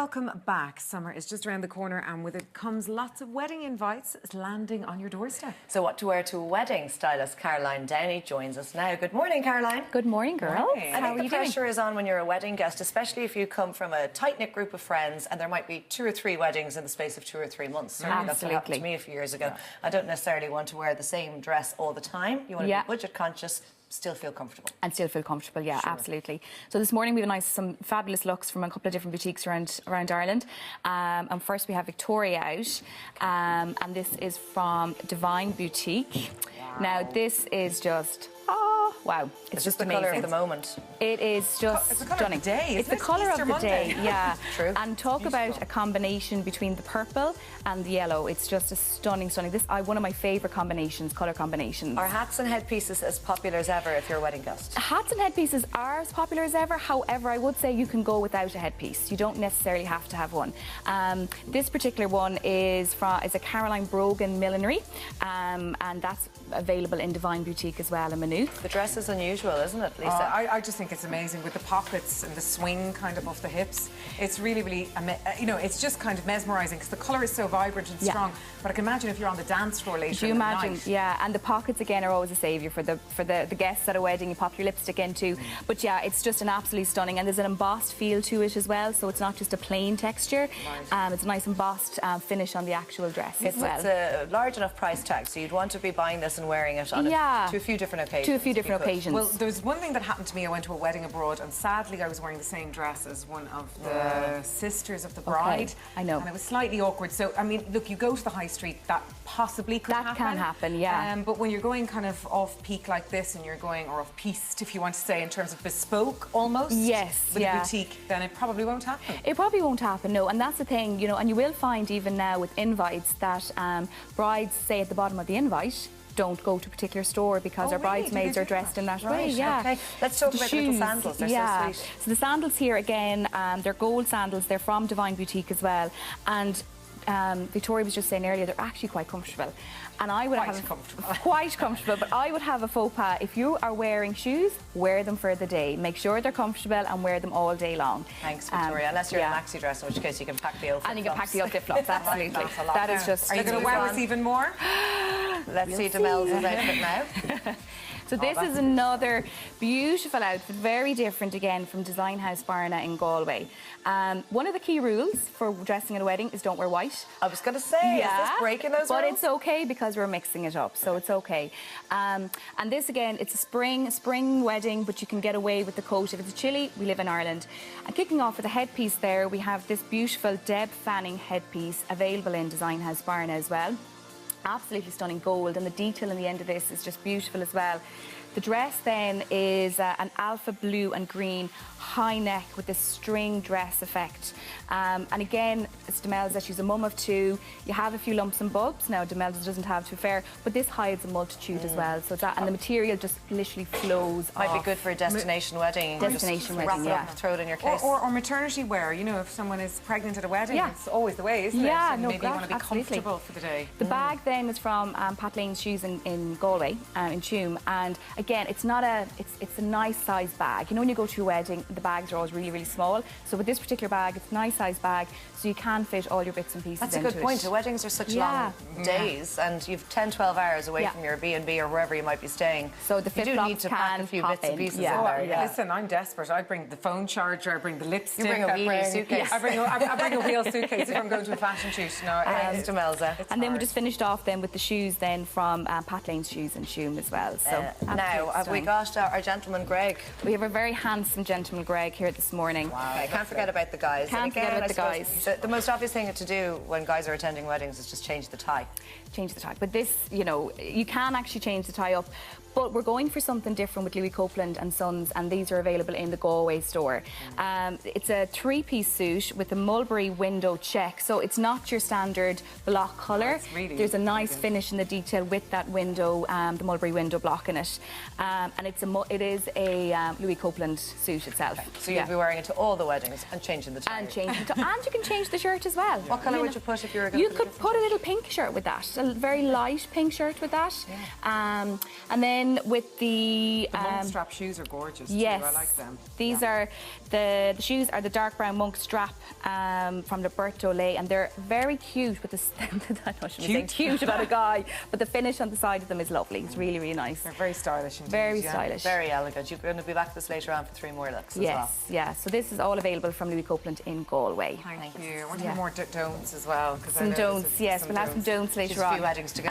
welcome back. Summer is just around the corner and with it comes lots of wedding invites landing on your doorstep. So what to wear to a wedding? Stylist Caroline Downey joins us now. Good morning, Caroline. Good morning, girls. Morning. I think the pressure is on when you're a wedding guest, especially if you come from a tight-knit group of friends and there might be 2 or 3 weddings in the space of 2 or 3 months. Certainly that's what happened to me a few years ago. Yeah. I don't necessarily want to wear the same dress all the time. You want to be budget conscious, still feel comfortable. And still feel comfortable, yeah, sure. Absolutely. So this morning we have some fabulous looks from a couple of different boutiques around Ireland. And first we have Victoria out, and this is from Divine Boutique. Wow. Now this is just... wow, it's just the colour of the moment. It is just it's the colour stunning. Of the day, it's the colour of the day, yeah. True. And talk about a combination between the purple and the yellow. It's just a stunning. This one of my favourite combinations, colour combinations. Are hats and headpieces as popular as ever if you're a wedding guest? Hats and headpieces are as popular as ever. However, I would say you can go without a headpiece. You don't necessarily have to have one. This particular one is a Caroline Brogan millinery, and that's available in Divine Boutique as well in Maynooth. The dress is unusual, isn't it, Lisa? I just think it's amazing with the pockets and the swing kind of off the hips. It's really, really, you know, it's just kind of mesmerising because the colour is so vibrant and strong. But I can imagine if you're on the dance floor later. Do you imagine? Yeah, and the pockets again are always a saviour for the guests at a wedding. You pop your lipstick into. But yeah, it's just an absolutely stunning, and there's an embossed feel to it as well. So it's not just a plain texture. Right. It's a nice embossed finish on the actual dress as well. It's a large enough price tag, so you'd want to be buying this and wearing it on to a few different occasions. To a few different occasions. Well, there's one thing that happened to me. I went to a wedding abroad, and sadly, I was wearing the same dress as one of the sisters of the bride. Okay. I know. And it was slightly awkward. So, I mean, look, you go to the high street, that possibly could happen. That can happen, yeah. But when you're going kind of off-peak like this, and you're going, or off-piste, if you want to say, in terms of bespoke, almost. Yes, with a boutique, then it probably won't happen. It probably won't happen, no. And that's the thing, you know, and you will find even now with invites that brides say at the bottom of the invite, don't go to a particular store because our bridesmaids are dressed in that way. Yeah. Okay. Let's talk about the little sandals. They're so sweet. So the sandals here again, they're gold sandals. They're from Divine Boutique as well. And Victoria was just saying earlier, they're actually quite comfortable. And I would quite comfortable, but I would have a faux pas. If you are wearing shoes, wear them for the day. Make sure they're comfortable and wear them all day long. Thanks, Victoria. Unless you're in a maxi dress, in which case you can pack the old flip-flops. And you can pack the old flip-flops, absolutely. That is just... Are you going to wow us even more? Let's see Demel's outfit now. So this is another beautiful outfit, very different again from Design House Barna in Galway. One of the key rules for dressing at a wedding is don't wear white. I was going to say, is this breaking those rules? But it's okay because we're mixing it up, so it's okay. And this again, it's a spring wedding, but you can get away with the coat. If it's chilly, we live in Ireland. And kicking off with the headpiece there, we have this beautiful Deb Fanning headpiece available in Design House Barna as well. Absolutely stunning gold, and the detail in the end of this is just beautiful as well. The dress then is an alpha blue and green high neck with this string dress effect. And again, it's Demel's that she's a mum of 2. You have a few lumps and bumps. Now, Demel's doesn't have, to be fair, but this hides a multitude as well. So and the material just literally flows Might be good for a destination wedding. Destination wedding, wrap it up, throw it in your case. Or maternity wear. You know, if someone is pregnant at a wedding, it's always the way, isn't it? And maybe you want to be comfortable for the day. The bag then is from Pat Lane's Shoes in Galway, in Tuam, and again, it's a nice size bag. You know, when you go to a wedding, the bags are always really, really small. So with this particular bag, it's a nice size bag, so you can fit all your bits and pieces into it. That's a good point. The weddings are such long days, and you've 10-12 hours away from your B&B or wherever you might be staying. So the flip-flops need to pack a few bits and pieces in there. Listen, I'm desperate. I bring the phone charger, I bring the lipstick. You bring a wheelie suitcase. I bring a wheel suitcase if I'm going to a fashion shoot. No, it's Demel's. And then we just finished off then with the shoes then from Pat Lane's Shoes in Tuam as well. So now, have we got our gentleman Greg? We have a very handsome gentleman Greg here this morning. Wow. Okay, can't forget about the guys. Can't forget about the guys. The most obvious thing to do when guys are attending weddings is just change the tie. Change the tie. But this, you know, you can actually change the tie up. But we're going for something different with Louis Copeland and Sons, and these are available in the Galway store. It's a 3-piece suit with a mulberry window check, so it's not your standard block colour. There's a nice finish in the detail with that window, the mulberry window block in it. and it is a Louis Copeland suit itself. Okay. So you'll be wearing it to all the weddings and changing the tie. And you can change the shirt as well. What colour would you put if you were going to You could put a little pink shirt with that, a very light pink shirt with that. Yeah. And then with the monk strap shoes are gorgeous. Yes, too. I like them. These are the shoes are the dark brown monk strap from Roberto Lay, and they're very cute with the I know I shouldn't be saying cute about a guy, but the finish on the side of them is lovely. It's really, really nice. They're very stylish indeed. Very stylish. Very elegant. You're going to be back to this later on for 3 more looks as well. Yes, yeah. So this is all available from Louis Copeland in Galway. Thank you. I want to hear more don'ts as well. Some don'ts, yes. We'll have some don'ts later Just a on. few weddings to go.